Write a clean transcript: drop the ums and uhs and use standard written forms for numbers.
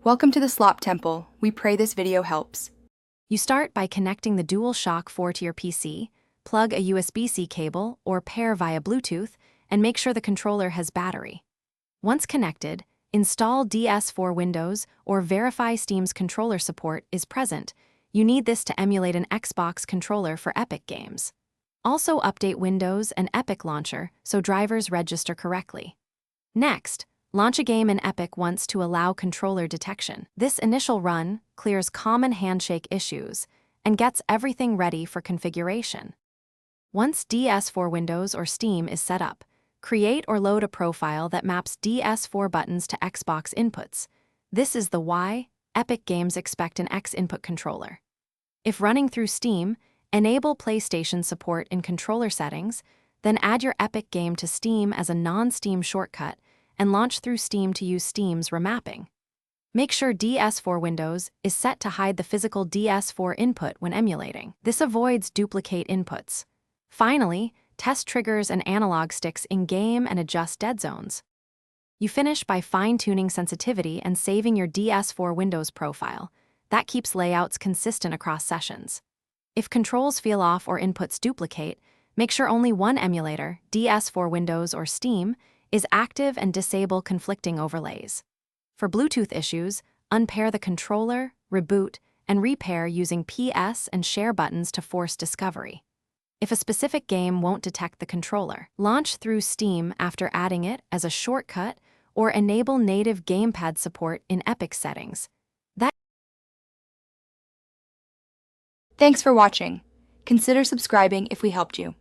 Welcome to the Slop Temple. We pray this video helps. You start by connecting the DualShock 4 to your PC, plug a USB-C cable or pair via Bluetooth, and make sure the controller has battery. Once connected, install DS4 Windows or verify Steam's controller support is present. You need this to emulate an Xbox controller for Epic games. Also update Windows and Epic Launcher so drivers register correctly. Next, launch a game in Epic once to allow controller detection. This initial run clears common handshake issues and gets everything ready for configuration. Once DS4 Windows or Steam is set up, create or load a profile that maps DS4 buttons to Xbox inputs. This is the why Epic games expect an X input controller. If running through Steam, enable PlayStation support in controller settings, then add your Epic game to Steam as a non-Steam shortcut and launch through Steam to use Steam's remapping. Make sure DS4 Windows is set to hide the physical DS4 input when emulating. This avoids duplicate inputs. Finally, test triggers and analog sticks in-game and adjust dead zones. You finish by fine-tuning sensitivity and saving your DS4 Windows profile. That keeps layouts consistent across sessions. If controls feel off or inputs duplicate, make sure only one emulator, DS4 Windows or Steam, is active and disable conflicting overlays. For Bluetooth issues, unpair the controller, reboot, and repair using PS and share buttons to force discovery. If a specific game won't detect the controller, launch through Steam after adding it as a shortcut or enable native gamepad support in Epic settings. Thanks for watching. Consider subscribing if we helped you.